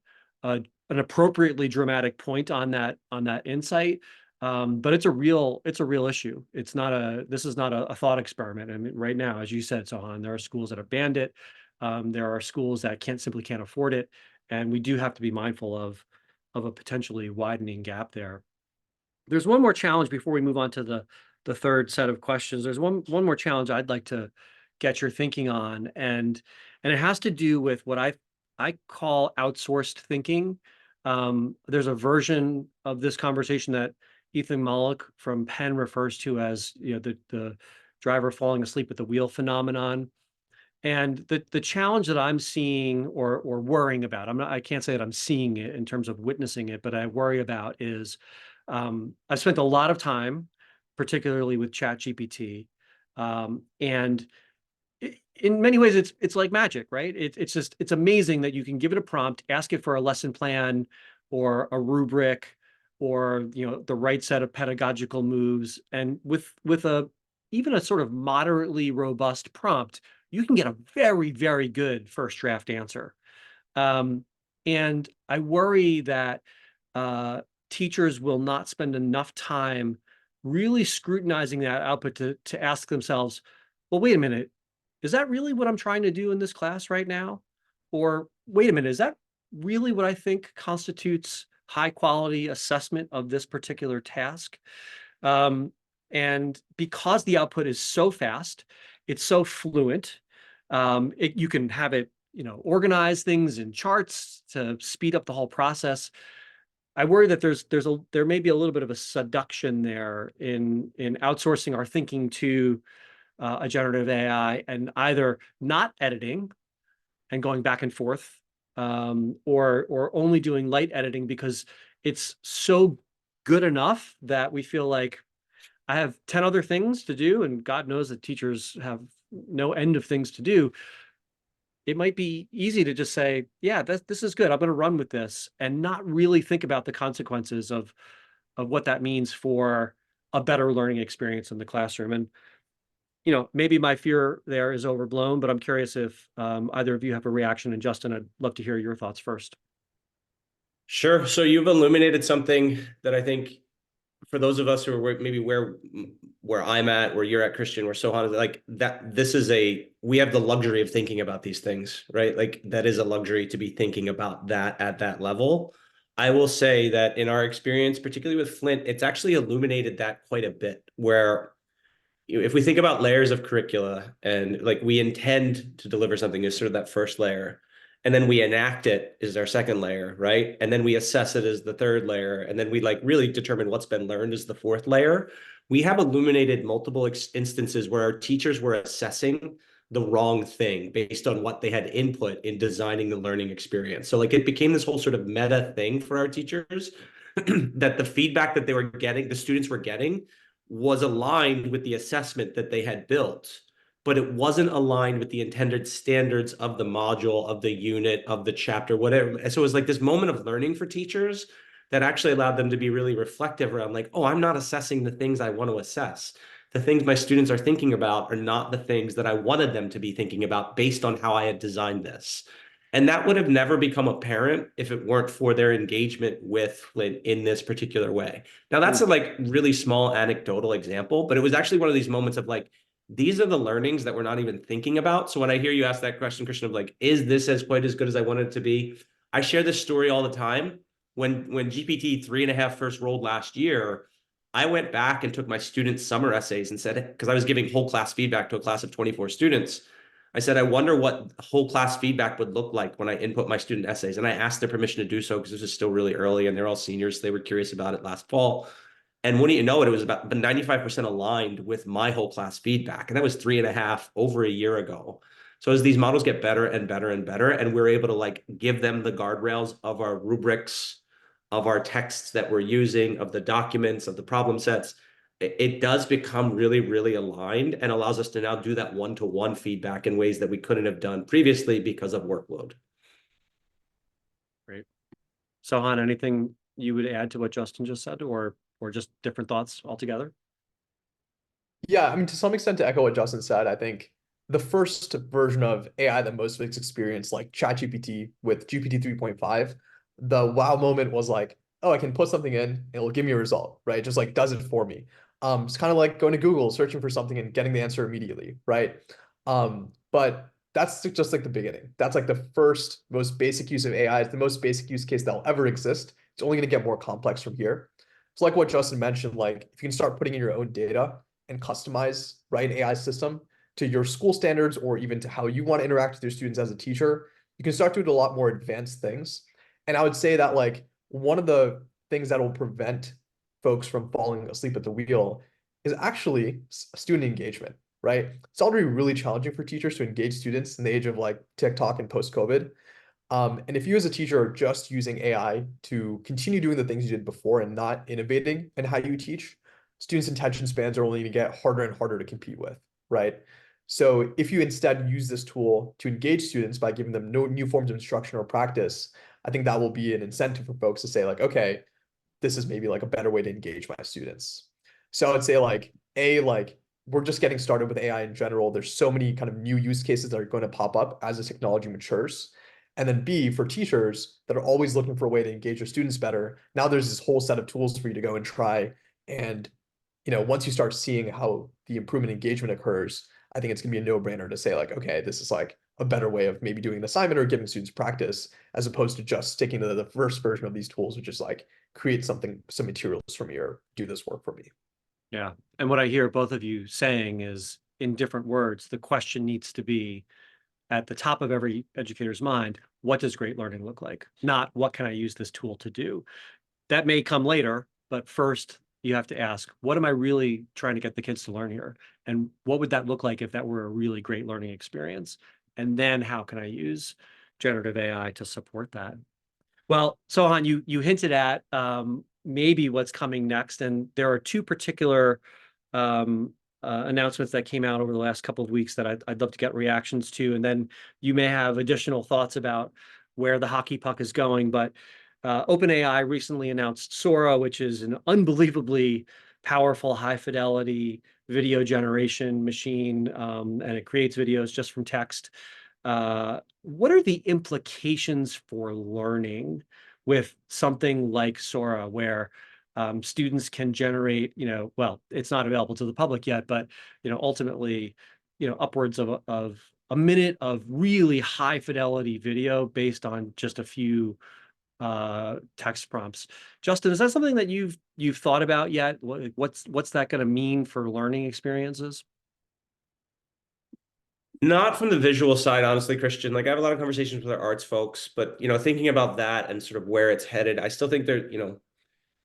appropriately dramatic point on that insight. But it's a real issue. This is not a thought experiment. I mean, right now, as you said, Sohan, there are schools that have banned it. There are schools that simply can't afford it. And we do have to be mindful of a potentially widening gap there. There's one more challenge before we move on to the third set of questions. There's one more challenge I'd like to get your thinking on, and it has to do with what I call outsourced thinking. There's a version of this conversation that Ethan Mollick from Penn refers to as, the driver falling asleep at the wheel phenomenon. And the challenge that I'm seeing or worrying about, I can't say that I'm seeing it in terms of witnessing it, but I worry about is, I've spent a lot of time, particularly with ChatGPT, and in many ways it's like magic, right? It's amazing that you can give it a prompt, ask it for a lesson plan or a rubric or the right set of pedagogical moves, and with even a sort of moderately robust prompt, you can get a very, very good first draft answer. And I worry that teachers will not spend enough time really scrutinizing that output to ask themselves, well, wait a minute, is that really what I'm trying to do in this class right now? Or wait a minute, is that really what I think constitutes high quality assessment of this particular task? And because the output is so fast, it's so fluent, you can have it, organize things in charts to speed up the whole process. I worry that there may be a little bit of a seduction there in outsourcing our thinking to a generative AI and either not editing and going back and forth, or only doing light editing because it's so good enough that we feel like I have 10 other things to do, and God knows that teachers have no end of things to do. It might be easy to just say, yeah, this is good, I'm going to run with this, and not really think about the consequences of what that means for a better learning experience in the classroom. And maybe my fear there is overblown, but I'm curious if either of you have a reaction. And Justin, I'd love to hear your thoughts first. Sure. So you've illuminated something that I think for those of us who are maybe where I'm at, where you're at, Christian, where Sohan is, like that, we have the luxury of thinking about these things, right? Like that is a luxury to be thinking about that at that level. I will say that in our experience, particularly with Flint, it's actually illuminated that quite a bit, where if we think about layers of curricula and like we intend to deliver something as sort of that first layer, and then we enact it is our second layer, right? And then we assess it as the third layer, and then we like really determine what's been learned as the fourth layer. We have illuminated multiple instances where our teachers were assessing the wrong thing based on what they had input in designing the learning experience. So like it became this whole sort of meta thing for our teachers that the feedback that they were getting, the students were getting, was aligned with the assessment that they had built, but it wasn't aligned with the intended standards of the module, of the unit, of the chapter, whatever. So it was like this moment of learning for teachers that actually allowed them to be really reflective around like, oh, I'm not assessing the things I want to assess. The things my students are thinking about are not the things that I wanted them to be thinking about based on how I had designed this. And that would have never become apparent if it weren't for their engagement with Flint in this particular way. Now, that's a like really small anecdotal example, but it was actually one of these moments of like, these are the learnings that we're not even thinking about. So when I hear you ask that question, Christian, of like, is this as quite as good as I wanted it to be? I share this story all the time. When GPT 3.5 first rolled last year, I went back and took my students' summer essays and said, because I was giving whole class feedback to a class of 24 students, I said, I wonder what whole class feedback would look like when I input my student essays. And I asked their permission to do so because this is still really early and they're all seniors. So they were curious about it last fall. And wouldn't you know it, it was about 95% aligned with my whole class feedback. And that was 3.5 over a year ago. So as these models get better and better and better, and we're able to like give them the guardrails of our rubrics, of our texts that we're using, of the documents, of the problem sets, it does become really, really aligned and allows us to now do that one-to-one feedback in ways that we couldn't have done previously because of workload. Great. Sohan, anything you would add to what Justin just said, or just different thoughts altogether? Yeah, I mean, to some extent, to echo what Justin said, I think the first version of AI that most of us experienced, like ChatGPT with GPT 3.5, the wow moment was like, oh, I can put something in and it'll give me a result, right? It just like does it for me. It's kind of like going to Google, searching for something and getting the answer immediately, right? But that's just like the beginning. That's like the first most basic use of AI. It's the most basic use case that'll ever exist. It's only going to get more complex from here. It's like what Justin mentioned, like if you can start putting in your own data and customize, right, an AI system to your school standards or even to how you want to interact with your students as a teacher, you can start doing a lot more advanced things. And I would say that like one of the things that will prevent folks from falling asleep at the wheel is actually student engagement, right? It's already really challenging for teachers to engage students in the age of like TikTok and post-COVID. And if you as a teacher are just using AI to continue doing the things you did before and not innovating in how you teach, students' attention spans are only going to get harder and harder to compete with, right? So if you instead use this tool to engage students by giving them no new forms of instruction or practice, I think that will be an incentive for folks to say like, okay, this is maybe like a better way to engage my students. So I would say like, like we're just getting started with AI in general. There's so many kind of new use cases that are going to pop up as the technology matures. And then B, for teachers that are always looking for a way to engage their students better, now there's this whole set of tools for you to go and try. And, once you start seeing how the improvement engagement occurs, I think it's gonna be a no-brainer to say like, okay, this is like a better way of maybe doing an assignment or giving students practice, as opposed to just sticking to the first version of these tools, which is like create some materials for me or do this work for me. Yeah. And what I hear both of you saying is, in different words, the question needs to be at the top of every educator's mind: what does great learning look like? Not what can I use this tool to do? That may come later, but first you have to ask, what am I really trying to get the kids to learn here? And what would that look like if that were a really great learning experience? And then how can I use generative AI to support that? Well, Sohan, you hinted at maybe what's coming next, and there are two particular announcements that came out over the last couple of weeks that I'd love to get reactions to, and then you may have additional thoughts about where the hockey puck is going. But OpenAI recently announced Sora, which is an unbelievably powerful, high-fidelity video generation machine, and it creates videos just from text. What are the implications for learning with something like Sora, where students can generate, well, it's not available to the public yet, but ultimately, upwards of a minute of really high fidelity video based on just a few text prompts. Justin, is that something that you've thought about yet? What's that going to mean for learning experiences? Not from the visual side, honestly, Christian. Like I have a lot of conversations with our arts folks, but thinking about that and sort of where it's headed, I still think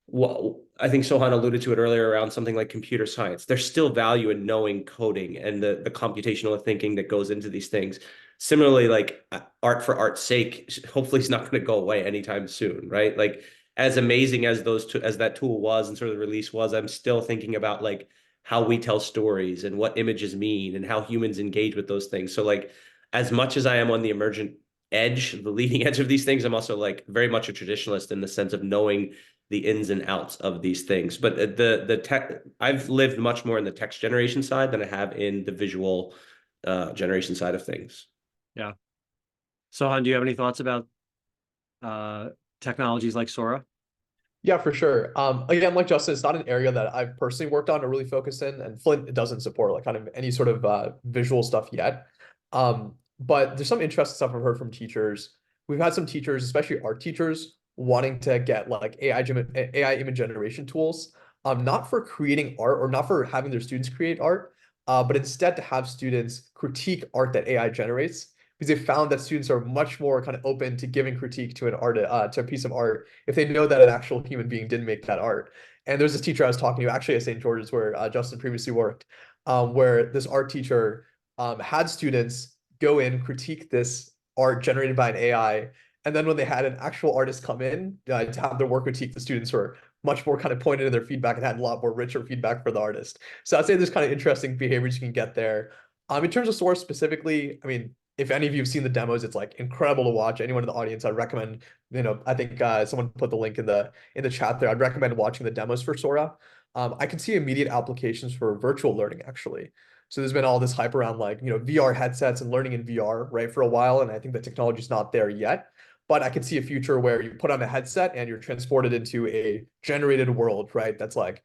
well, I think Sohan alluded to it earlier around something like computer science. There's still value in knowing coding and the computational thinking that goes into these things. Similarly, like art for art's sake, hopefully it's not going to go away anytime soon, right? Like as amazing as as that tool was and sort of the release was, I'm still thinking about like how we tell stories and what images mean and how humans engage with those things. So like as much as I am on the emergent edge, the leading edge of these things, I'm also like very much a traditionalist in the sense of knowing the ins and outs of these things. But the tech, I've lived much more in the text generation side than I have in the visual generation side of things. Yeah. Sohan, do you have any thoughts about technologies like Sora? Yeah, for sure. Again, like Justin, it's not an area that I've personally worked on or really focused in, and Flint doesn't support like kind of any sort of visual stuff yet. But there's some interesting stuff I've heard from teachers. We've had some teachers, especially art teachers, wanting to get like AI image generation tools, not for creating art or not for having their students create art, but instead to have students critique art that AI generates, because they found that students are much more kind of open to giving critique to to a piece of art if they know that an actual human being did make that art. And there's this teacher I was talking to actually at St. George's where Justin previously worked, where this art teacher had students go in, critique this art generated by an AI, and then when they had an actual artist come in to have their work critique, the students were much more kind of pointed in their feedback and had a lot more richer feedback for the artist. So I'd say there's kind of interesting behaviors you can get there. In terms of Source specifically, I mean, if any of you have seen the demos, it's like incredible to watch. Anyone in the audience, I'd recommend, I think someone put the link in the chat there. I'd recommend watching the demos for Sora. I can see immediate applications for virtual learning actually. So there's been all this hype around like, VR headsets and learning in VR, right, for a while. And I think the technology's not there yet. but I can see a future where you put on a headset and you're transported into a generated world, right? That's like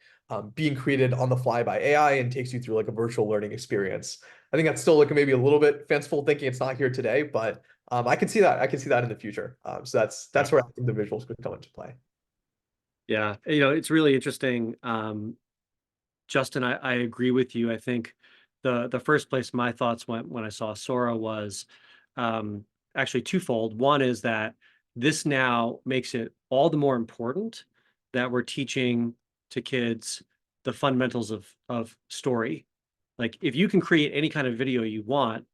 being created on the fly by AI and takes you through like a virtual learning experience. I think that's still like maybe a little bit fanciful thinking. It's not here today, but I can see that. I can see that in the future. So that's where I think the visuals could come into play. Yeah, it's really interesting. Justin, I agree with you. I think the first place my thoughts went when I saw Sora was actually twofold. One is that this now makes it all the more important that we're teaching to kids the fundamentals of story. Like, if you can create any kind of video you want,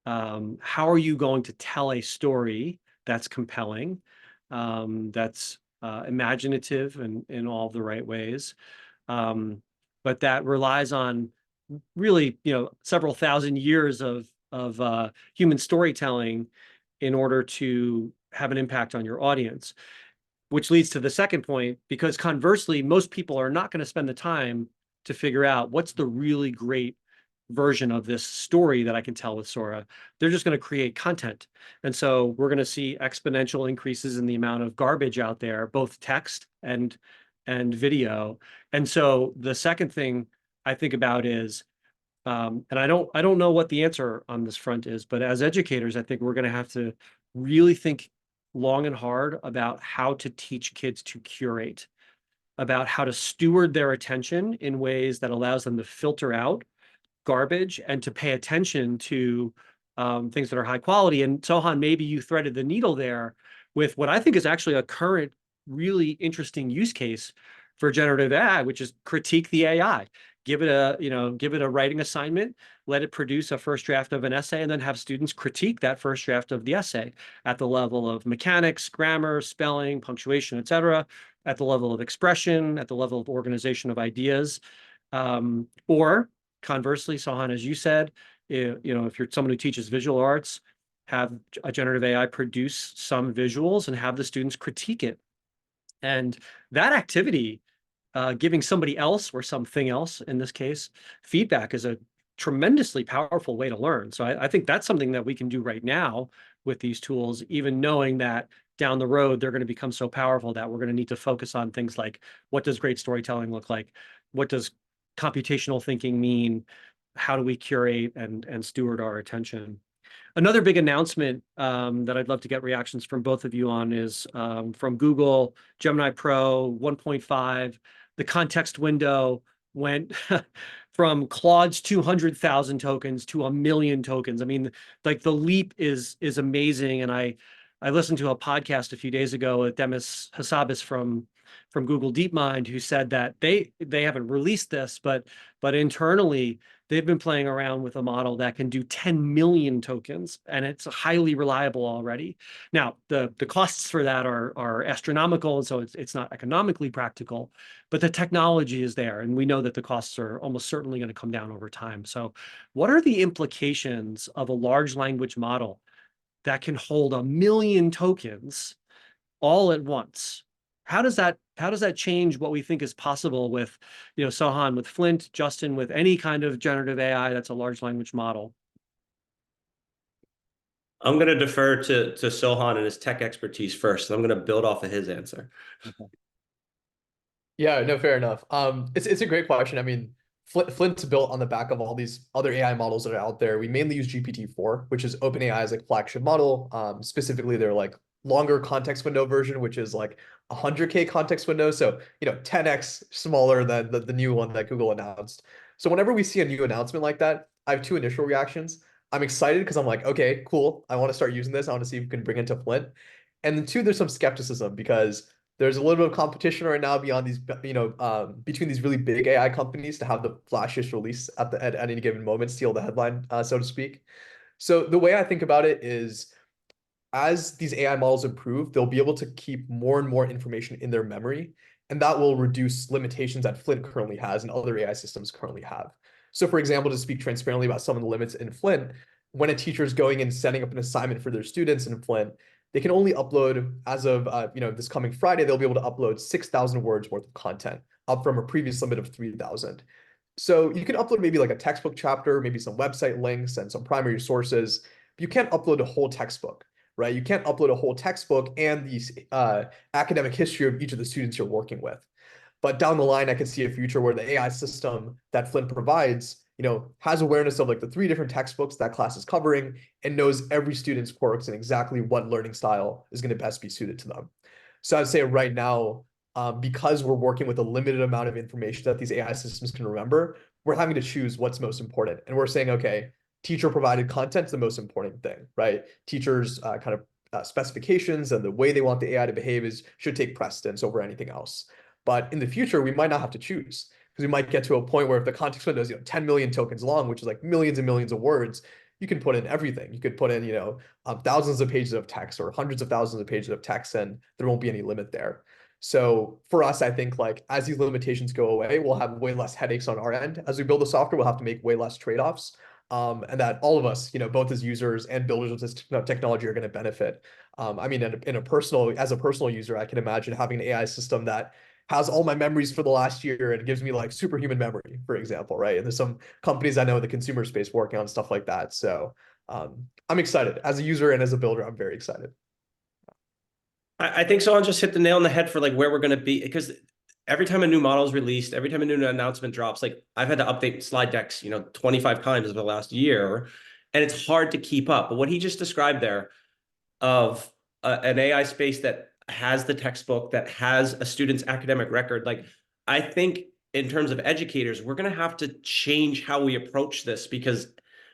how are you going to tell a story that's compelling, that's imaginative in all the right ways, but that relies on really, several thousand years of human storytelling in order to have an impact on your audience? Which leads to the second point, because conversely, most people are not going to spend the time to figure out what's the really great version of this story that I can tell with Sora. They're just going to create content. And so we're going to see exponential increases in the amount of garbage out there, both text and video. And so the second thing I think about is, and I don't know what the answer on this front is, but as educators, I think we're going to have to really think long and hard about how to teach kids to curate, about how to steward their attention in ways that allows them to filter out garbage and to pay attention to things that are high quality. And Sohan, maybe you threaded the needle there with what I think is actually a current, really interesting use case for generative AI, which is critique the AI. Give it a writing assignment, let it produce a first draft of an essay, and then have students critique that first draft of the essay at the level of mechanics, grammar, spelling, punctuation, et cetera, at the level of expression, at the level of organization of ideas. Or conversely, Sohan, as you said, if you're someone who teaches visual arts, have a generative AI produce some visuals and have the students critique it. And that activity, giving somebody else or something else, in this case, feedback, is a tremendously powerful way to learn. So I think that's something that we can do right now with these tools, even knowing that down the road, they're going to become so powerful that we're going to need to focus on things like, what does great storytelling look like? What does computational thinking mean? How do we curate and steward our attention? Another big announcement that I'd love to get reactions from both of you on is from Google, Gemini Pro 1.5. The context window went from Claude's 200,000 tokens to 1 million tokens. I mean, like, the leap is amazing. And I listened to a podcast a few days ago with Demis Hassabis from Google DeepMind, who said that they haven't released this, but internally they've been playing around with a model that can do 10 million tokens, and it's highly reliable already. Now, the costs for that are astronomical, and so it's not economically practical, but the technology is there, and we know that the costs are almost certainly going to come down over time. So what are the implications of a large language model that can hold 1 million tokens all at once? How does that change what we think is possible with, Sohan, with Flint, Justin, with any kind of generative AI that's a large language model? I'm going to defer to Sohan and his tech expertise first, and I'm going to build off of his answer. Okay. Yeah, no, fair enough. It's a great question. I mean, Flint's built on the back of all these other AI models that are out there. We mainly use GPT-4, which is OpenAI's like flagship model. Specifically, they're like longer context window version, which is like 100K context window. So, 10x smaller than the new one that Google announced. So whenever we see a new announcement like that, I have two initial reactions. I'm excited because I'm like, okay, cool. I want to start using this. I want to see if we can bring it to Flint. And then two, there's some skepticism because there's a little bit of competition right now beyond these, between these really big AI companies to have the flashiest release at any given moment, steal the headline, so to speak. So the way I think about it is, as these AI models improve, they'll be able to keep more and more information in their memory, and that will reduce limitations that Flint currently has and other AI systems currently have. So for example, to speak transparently about some of the limits in Flint, when a teacher is going and setting up an assignment for their students in Flint, they can only upload, as of this coming Friday, they'll be able to upload 6,000 words worth of content, up from a previous limit of 3,000. So you can upload maybe like a textbook chapter, maybe some website links and some primary sources. But you can't upload a whole textbook. right? You can't upload a whole textbook and the academic history of each of the students you're working with. But down the line, I could see a future where the AI system that Flint provides, has awareness of like the 3 different textbooks that class is covering and knows every student's quirks and exactly what learning style is going to best be suited to them. So I'd say right now, because we're working with a limited amount of information that these AI systems can remember, we're having to choose what's most important. And we're saying, okay, teacher provided content is the most important thing, right? Teachers specifications and the way they want the AI to behave should take precedence over anything else. But in the future, we might not have to choose because we might get to a point where if the context window is 10 million tokens long, which is like millions and millions of words, you can put in everything. You could put in thousands of pages of text or hundreds of thousands of pages of text, and there won't be any limit there. So for us, I think like as these limitations go away, we'll have way less headaches on our end. As we build the software, we'll have to make way less trade-offs. And that all of us, both as users and builders of this technology are going to benefit. I mean, as a personal user, I can imagine having an AI system that has all my memories for the last year and gives me like superhuman memory, for example, right? And there's some companies I know in the consumer space working on stuff like that. So I'm excited as a user and as a builder. I'm very excited. I think Sohan just hit the nail on the head for like where we're going to be, because every time a new model is released, every time a new announcement drops, like I've had to update slide decks, 25 times over the last year, and it's hard to keep up. But what he just described there of an AI space that has the textbook, that has a student's academic record, like I think in terms of educators, we're going to have to change how we approach this, because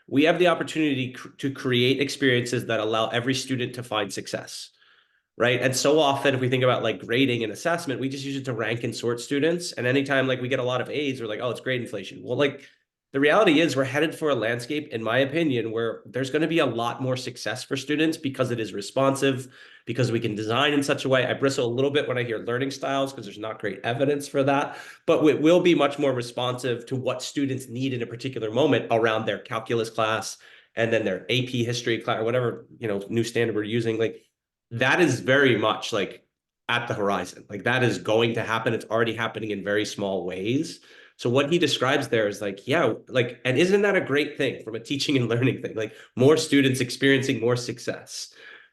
we have the opportunity to create experiences that allow every student to find success. Right. And so often, if we think about like grading and assessment, we just use it to rank and sort students. And anytime like we get a lot of A's, we're like, oh, it's grade inflation. Well, like the reality is we're headed for a landscape, in my opinion, where there's going to be a lot more success for students because it is responsive, because we can design in such a way. I bristle a little bit when I hear learning styles because there's not great evidence for that, but it will be much more responsive to what students need in a particular moment around their calculus class and then their AP history class or whatever, new standard we're using. Like, that is very much like at the horizon. Like that is going to happen. It's already happening in very small ways. So what he describes there is like, yeah, like, and isn't that a great thing from a teaching and learning thing? Like more students experiencing more success.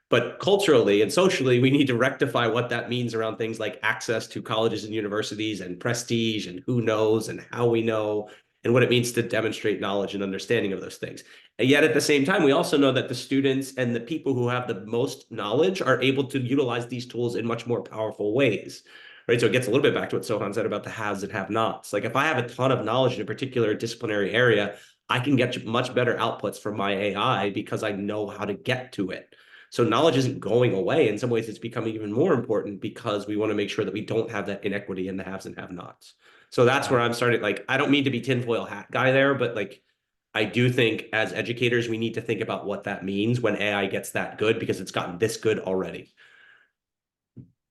But culturally and socially, we need to rectify what that means around things like access to colleges and universities and prestige and who knows and how we know and what it means to demonstrate knowledge and understanding of those things. And yet at the same time, we also know that the students and the people who have the most knowledge are able to utilize these tools in much more powerful ways, right? So it gets a little bit back to what Sohan said about the haves and have-nots. Like if I have a ton of knowledge in a particular disciplinary area, I can get much better outputs from my AI because I know how to get to it. So knowledge isn't going away. In some ways, it's becoming even more important because we want to make sure that we don't have that inequity in the haves and have-nots. So that's where I'm starting. Like, I don't mean to be tinfoil hat guy there, but like, I do think as educators, we need to think about what that means when AI gets that good, because it's gotten this good already.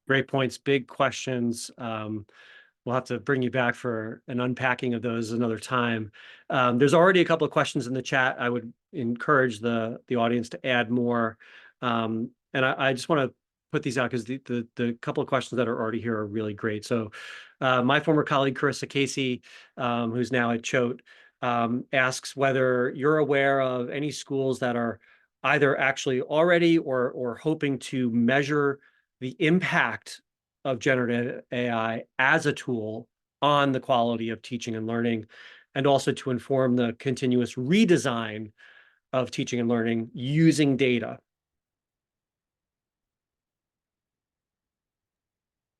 Great points, big questions. We'll have to bring you back for an unpacking of those another time. There's already a couple of questions in the chat. I would encourage the audience to add more. And I just want to put these out because the couple of questions that are already here are really great. So my former colleague, Carissa Casey, who's now at Choate, asks whether you're aware of any schools that are either actually already or hoping to measure the impact of generative AI as a tool on the quality of teaching and learning, and also to inform the continuous redesign of teaching and learning using data.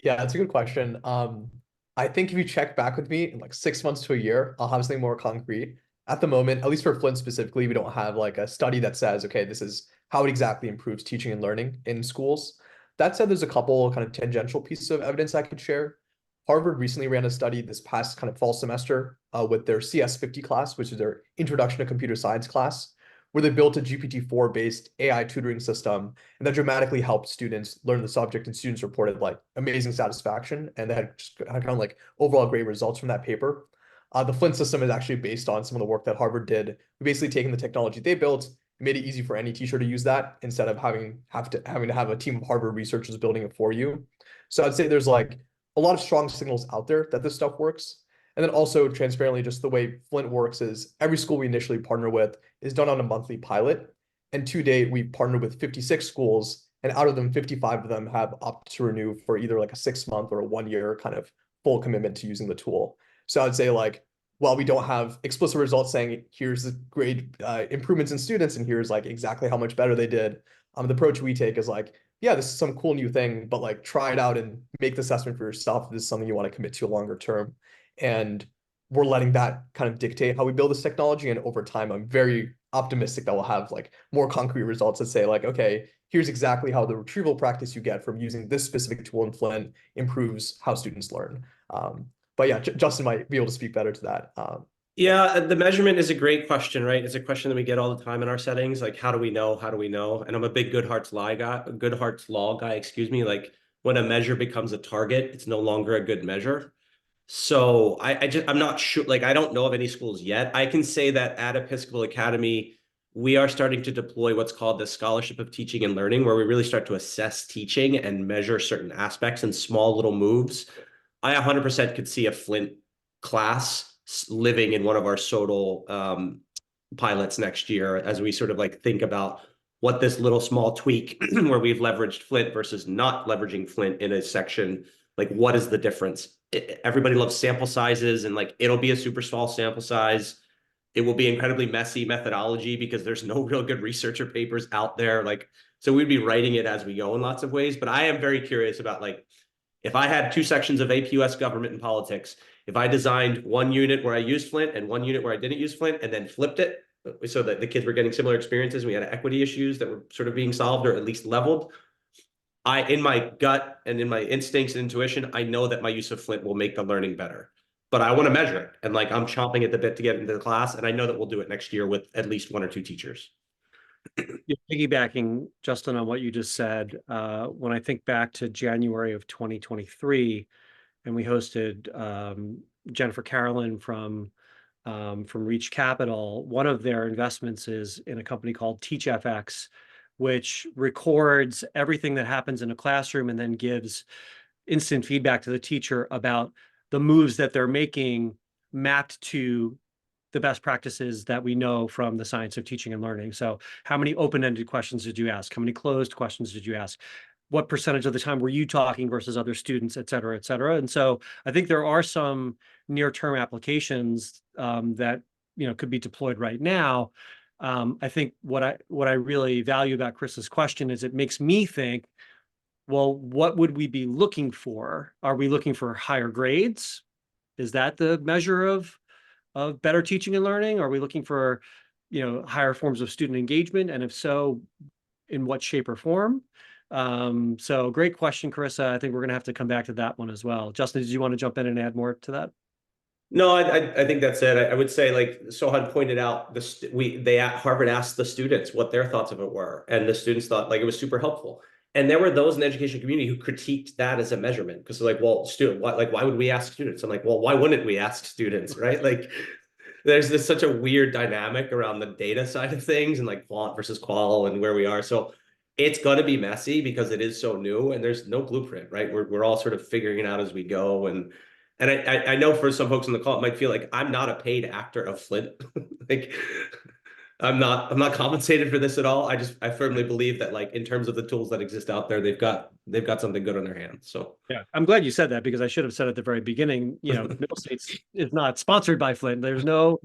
Yeah, that's a good question. I think if you check back with me in like 6 months to a year, I'll have something more concrete. At the moment, at least for Flint specifically, we don't have like a study that says, okay, this is how it exactly improves teaching and learning in schools. That said, there's a couple kind of tangential pieces of evidence I could share. Harvard recently ran a study this past kind of fall semester with their CS 50 class, which is their Introduction to Computer Science class, where they built a GPT-4 based AI tutoring system, and that dramatically helped students learn the subject, and students reported like amazing satisfaction, and they had kind of like overall great results from that paper. The Flint system is actually based on some of the work that Harvard did. We basically taken the technology they built, made it easy for any teacher to use that instead of having to have a team of Harvard researchers building it for you. So I'd say there's like a lot of strong signals out there that this stuff works. And then also transparently, just the way Flint works is every school we initially partner with is done on a monthly pilot. And to date, we've partnered with 56 schools, and out of them, 55 of them have opted to renew for either like a 6-month or a 1-year kind of full commitment to using the tool. So I'd say like, while we don't have explicit results saying here's the grade improvements in students and here's like exactly how much better they did, the approach we take is like, yeah, this is some cool new thing, but like try it out and make the assessment for yourself if this is something you want to commit to longer term. And we're letting that kind of dictate how we build this technology. And over time, I'm very optimistic that we'll have like more concrete results that say like, okay, here's exactly how the retrieval practice you get from using this specific tool in Flint improves how students learn. But yeah, Justin might be able to speak better to that. Yeah, the measurement is a great question, right? It's a question that we get all the time in our settings. Like, how do we know? How do we know? And I'm a big Goodhart's law guy, excuse me. Like when a measure becomes a target, it's no longer a good measure. So I'm not sure, like, I don't know of any schools yet. I can say that at Episcopal Academy, we are starting to deploy what's called the Scholarship of Teaching and Learning, where we really start to assess teaching and measure certain aspects and small little moves. I 100% could see a Flint class living in one of our SOTL pilots next year as we sort of like think about what this little small tweak where we've leveraged Flint versus not leveraging Flint in a section, like what is the difference? Everybody loves sample sizes and like it'll be a super small sample size. It will be incredibly messy methodology because there's no real good researcher papers out there. Like, so we'd be writing it as we go in lots of ways. But I am very curious about like, if I had 2 sections of AP US government and politics, if I designed one unit where I used Flint and one unit where I didn't use Flint and then flipped it so that the kids were getting similar experiences, we had equity issues that were sort of being solved or at least leveled. In my gut and in my instincts and intuition, I know that my use of Flint will make the learning better. But I want to measure it. And like I'm chomping at the bit to get into the class. And I know that we'll do it next year with at least 1 or 2 teachers. Piggybacking, Justin, on what you just said, when I think back to January of 2023, and we hosted Jennifer Carolyn from Reach Capital, one of their investments is in a company called TeachFX, which records everything that happens in a classroom and then gives instant feedback to the teacher about the moves that they're making mapped to the best practices that we know from the science of teaching and learning. So how many open-ended questions did you ask? How many closed questions did you ask? What percentage of the time were you talking versus other students, et cetera, et cetera? And so I think there are some near-term applications that could be deployed right now. I think what I really value about Chris's question is it makes me think, well, what would we be looking for? Are we looking for higher grades? Is that the measure of better teaching and learning? Are we looking for, higher forms of student engagement? And if so, in what shape or form? So great question, Carissa. I think we're going to have to come back to that one as well. Justin, did you want to jump in and add more to that? No, I think that's it. I would say, like Sohan pointed out, Harvard asked the students what their thoughts of it were, and the students thought like it was super helpful. And there were those in the education community who critiqued that as a measurement because they're like, well, why would we ask students? I'm like, well, why wouldn't we ask students, right? Like, there's such a weird dynamic around the data side of things and like quant versus qual and where we are. So it's going to be messy because it is so new and there's no blueprint, right? We're all sort of figuring it out as we go. And I know for some folks on the call, it might feel like I'm not a paid actor of Flint. Like I'm not compensated for this at all. I firmly believe that like in terms of the tools that exist out there, they've got something good on their hands. So yeah, I'm glad you said that because I should have said at the very beginning, Middle States is not sponsored by Flint. There's no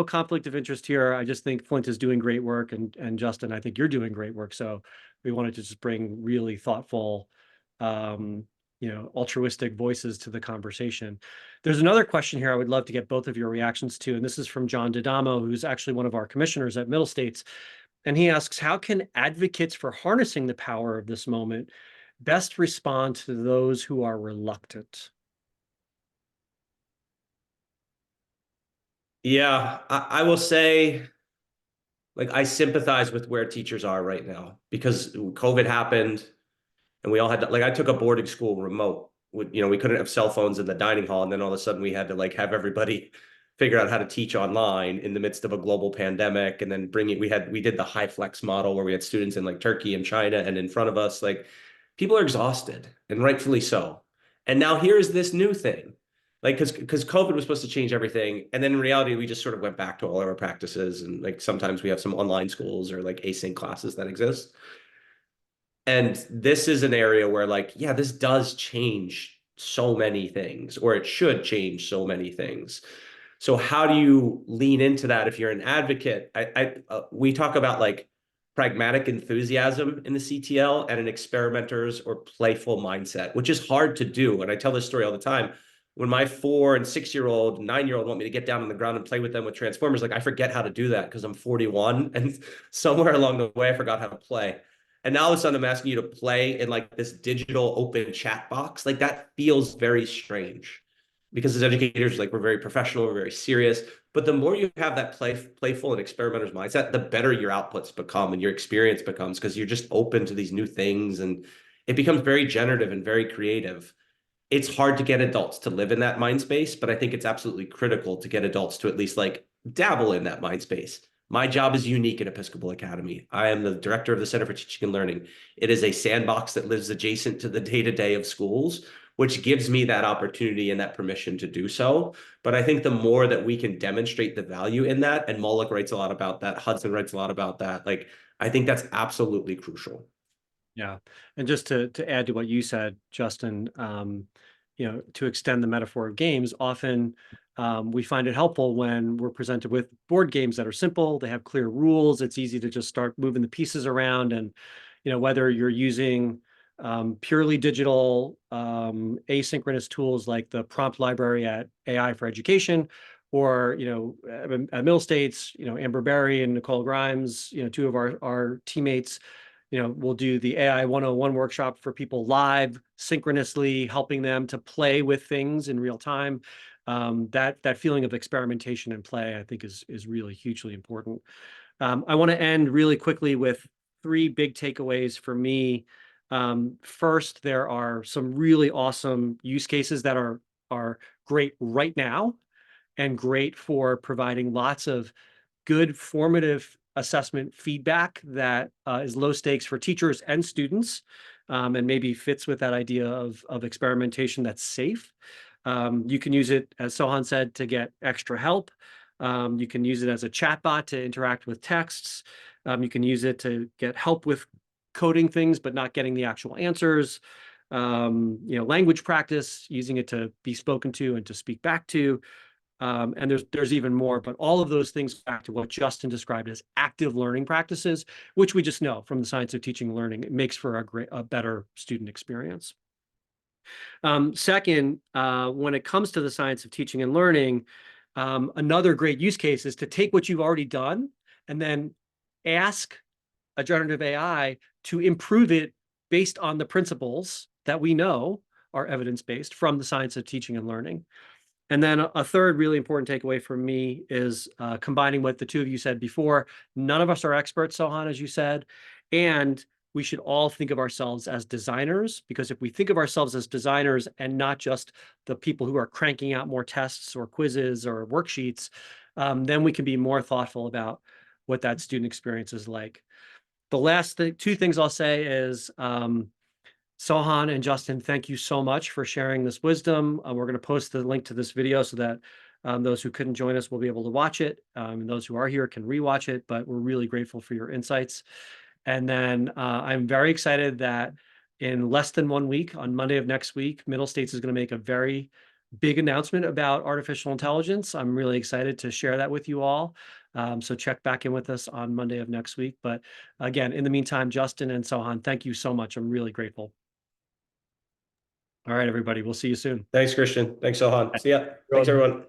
conflict of interest here. I just think Flint is doing great work, and Justin, I think you're doing great work. So we wanted to just bring really thoughtful, altruistic voices to the conversation. There's another question here I would love to get both of your reactions to, and this is from John D'Adamo, who's actually one of our commissioners at Middle States. And he asks, how can advocates for harnessing the power of this moment best respond to those who are reluctant? Yeah, I will say, like, I sympathize with where teachers are right now because COVID happened and we all had to, like, I took a boarding school remote. We couldn't have cell phones in the dining hall. And then all of a sudden we had to like have everybody figure out how to teach online in the midst of a global pandemic. And then we did the high flex model where we had students in like Turkey and China and in front of us, like people are exhausted and rightfully so. And now here's this new thing. Like, because COVID was supposed to change everything, and then in reality, we just sort of went back to all of our practices, and like sometimes we have some online schools or like async classes that exist. And this is an area where, like, yeah, this does change so many things, or it should change so many things. So how do you lean into that if you're an advocate? We talk about like pragmatic enthusiasm in the CTL and an experimenter's or playful mindset, which is hard to do. And I tell this story all the time. When my 4 and 6-year-old, 9-year-old want me to get down on the ground and play with them with Transformers, like I forget how to do that because I'm 41, and somewhere along the way I forgot how to play. And now all of a sudden I'm asking you to play in like this digital open chat box. Like that feels very strange because as educators, like we're very professional, we're very serious. But the more you have that playful and experimenter's mindset, the better your outputs become and your experience becomes, because you're just open to these new things and it becomes very generative and very creative. It's hard to get adults to live in that mind space, but I think it's absolutely critical to get adults to at least like dabble in that mind space. My job is unique at Episcopal Academy. I am the director of the Center for Teaching and Learning. It is a sandbox that lives adjacent to the day-to-day of schools, which gives me that opportunity and that permission to do so. But I think the more that we can demonstrate the value in that, and Moloch writes a lot about that, Hudson writes a lot about that, like I think that's absolutely crucial. Yeah. And just to add to what you said, Justin, you know, to extend the metaphor of games, often we find it helpful when we're presented with board games that are simple, they have clear rules, it's easy to just start moving the pieces around. And, you know, whether you're using purely digital asynchronous tools like the prompt library at AI for Education, or, you know, at Middle States, you know, Amber Berry and Nicole Grimes, you know, two of our teammates, you know, we'll do the AI 101 workshop for people live, synchronously, helping them to play with things in real time. That feeling of experimentation and play, I think, is really hugely important. I want to end really quickly with 3 big takeaways for me. First, there are some really awesome use cases that are great right now and great for providing lots of good formative assessment feedback that is low stakes for teachers and students, and maybe fits with that idea of experimentation that's safe. You can use it, as Sohan said, to get extra help. You can use it as a chatbot to interact with texts. You can use it to get help with coding things, but not getting the actual answers. You know, language practice, using it to be spoken to and to speak back to. And there's even more, but all of those things back to what Justin described as active learning practices, which we just know from the science of teaching and learning, it makes for a better student experience. Second, when it comes to the science of teaching and learning, another great use case is to take what you've already done and then ask a generative AI to improve it based on the principles that we know are evidence-based from the science of teaching and learning. And then a third really important takeaway for me is combining what the two of you said before. None of us are experts, Sohan, as you said, and we should all think of ourselves as designers, because if we think of ourselves as designers and not just the people who are cranking out more tests or quizzes or worksheets, then we can be more thoughtful about what that student experience is like. The last 2 things I'll say is, Sohan and Justin, thank you so much for sharing this wisdom. We're going to post the link to this video so that those who couldn't join us will be able to watch it. And those who are here can rewatch it, but we're really grateful for your insights. And then I'm very excited that in less than 1 week, on Monday of next week, Middle States is going to make a very big announcement about artificial intelligence. I'm really excited to share that with you all. So check back in with us on Monday of next week. But again, in the meantime, Justin and Sohan, thank you so much. I'm really grateful. All right, everybody. We'll see you soon. Thanks, Christian. Thanks, Sohan. See ya. Thanks, everyone.